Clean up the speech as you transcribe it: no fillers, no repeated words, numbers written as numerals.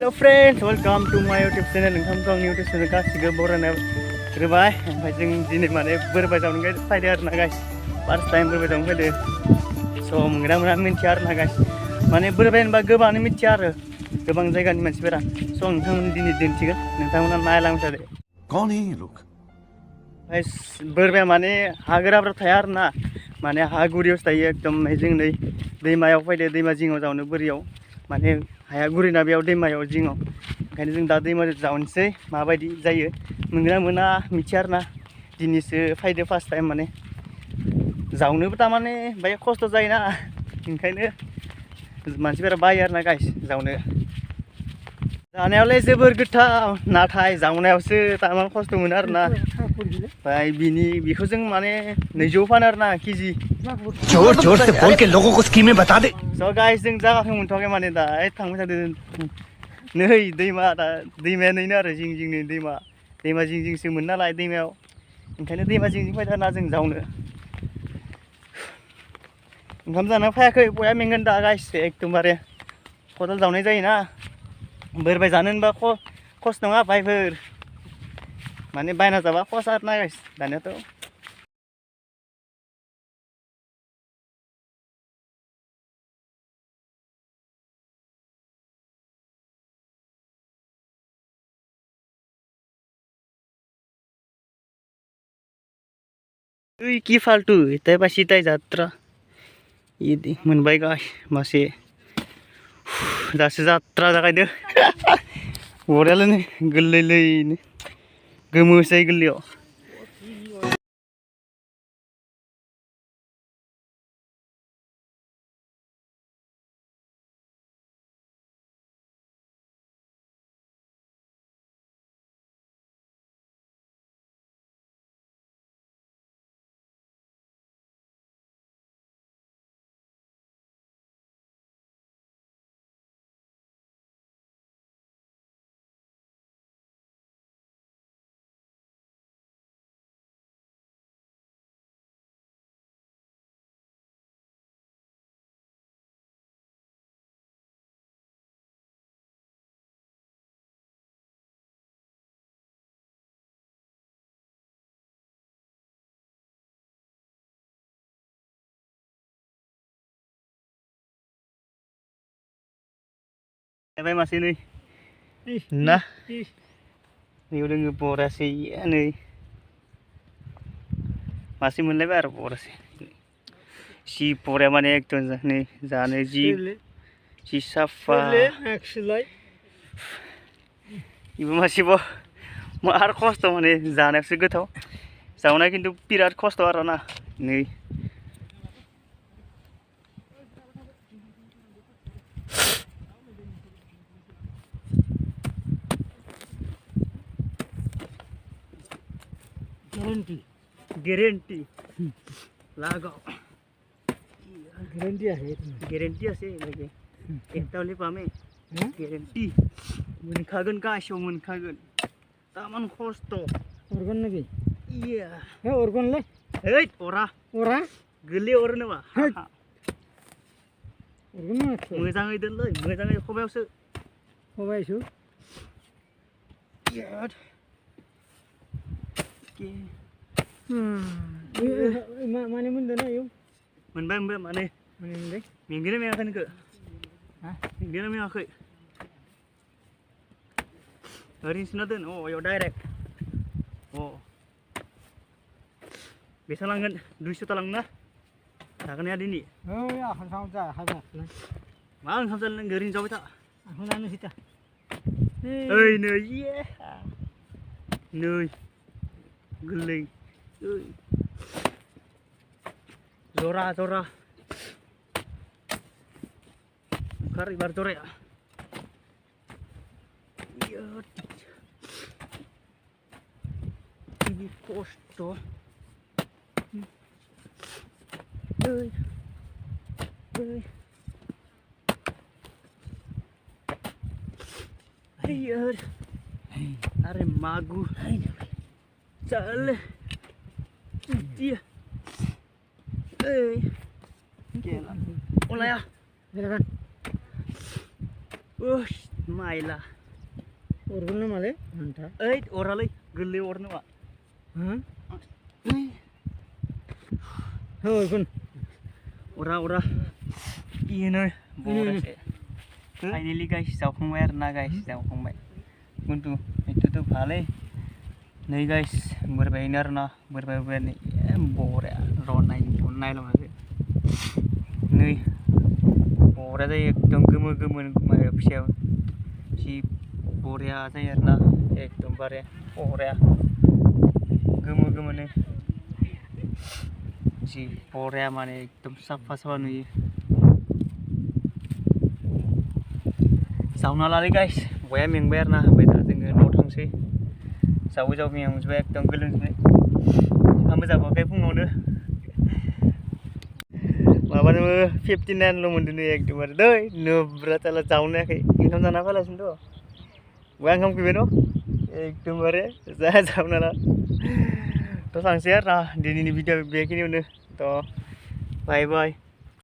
Hello friends, welcome to my YouTube channel. नोंथांमोनखौ आंनि YouTube channel गासिबो बरायनायाव बwrbai ओमफ्राय जों दिनै माने bwrbai जावनो फैदो आरो ना गाइस फार्स्ट टाइम bwrbai जावनो फैदो स' मोना मिन्थिया आरो ना गाइस माने bwrbai होनबा गोबाङानो मिथिया आरो गोबां जायगानि मानसिफोरा स' नोंथांमोन दिनै दिन्थिगोन नोंथांमोना नायलांबाय थादो कौन है ये लोग गाइस bwrbai माने हाग्राफ्राव थाया आरो ना माने हा गुरियावसो थायो एकदम जों नै दैमायाव फैदो दैमा जिङाव जावनो बोरियाव माने हाया गुरैना बेयाव दैमायाव जिङाव ओंखायनो जों दा दैमायाव जावनोसै माबायदि जायो मोनगोना मोना मिथिया आरो ना दिनैसो फैदो फार्स्ट टाइम माने जावनोबो तारमाने बाय खस्थ' जायोना ओंखायनो मानसिफोरा बायो आरो ना गाइस जावनो जानायावलाय जोबोर गोथाव नाथाय जावनायावसो तारमाने खस्थ' मोनो आरो ना ओमफ्राय बेखौ जों माने 200 फानो आरो ना केजि जोर जोर से बोल के लोगों को स्कीमें बता दे स' गाइस जों जागाखौ मोनथ'वाखै माने दा थांबाय थादों नै दैमा दा दैमाया नैनो आरो जिं जिंनि दैमा जिं जिंसो मोन नालाय दैमायाव ओंखायनो दैमा जिं जिं फैदों ना जों जावनो ओंखाम जाना फैयाखै बया मेंगोन दा गाइस एकदमबारे खदाल जावनाय जायोना bwrbai जानो होनबा खस्थ' नङा भाइफोर माने बायना जाबा खस आरो ना गाइस दानियाथ' কি ফালতু এটাই বা সিটাই যাত্রা ইদি मोनबाय गाइस मासे दासो जात्रा जागायदो बरियालानो गोरलैनो गोमोसै गोरलैयाव Jabai masih nih, nah, ini udah ngeborasi nih, masih menlebar borasi. Si pore mana ek tuh nih, zane si safa. Ibu masih mau har kosto mana zane segitu tau, zauna kintu pirat kosto arana nih. Guarantee लगाओ guarantee আছে লাগে একটা হলে পামে guarantee मोनखागोन गासिबो मोनखागोन तामान खस्थ' अरगोन नाকি इया हे अरगोनलै ओइ अरा गोरलै अरो नामा अरगोन ना मोजाङै दोनलै मोजाङै खबायावसो यार माने मोनदों आयौ मोनबाय माने मोनदों मेंगोना मेङाखै नोंखो मेंगोना मेङाखै ओरैनोसो ना दोन याव डाइरेक्ट बेसेबां लांगोन 200 लांगोन ना जागोन ना दिनै आखान्थाव जा हाजार मा ओंखाम जानो नों ओरैनो जाबाय था आखान्थानो सिता ओइ नै इये नै गोरलै जरा ओंखार एबार जराया ini खस्थ' यार अरे मागू चल dia Olah ya. Silakan. माइला Urban na male. Anta. ओइ अरालै गोरलै अर नामा Hah? ओइ Ho urban. अरा इनो बरसे फाइनली गाइस जावखांबाय आरो ना गाइस जावखांबाय खिन्थु एथ'थ' भालै नै गाइस बोरबायनो आरो ना बोरबाय बरे र' नायलांनांगो नै बरा जायो एकदम गोमो गोमो माबा फिसायाव जि बरिया जायो आरो ना एकदमबारे बरिया गोमो गोमोनो जि बरिया माने एकदम साफा साफा नुयो जावना लालै गाइस बया मेंबाय आरो ना ओमफ्राय दा जोङो न'आव थांसै जावै जावै मेंजोबबाय एकदम गोलोमजोबबाय ओंखामबो जाबाखै फुङावनो माबानोबो 59ल' मोनदों एकदमबारे दै नोब्रा ताला जावनो हायाखै ओंखाम जाना फैलासिनोथ' बया ओंखाम फैबाय न' एकदमबारे जा जावना ला थ' थांसै आरो ना दिनैनि भिडिअ बेखिनियावनो थ' बाय बाय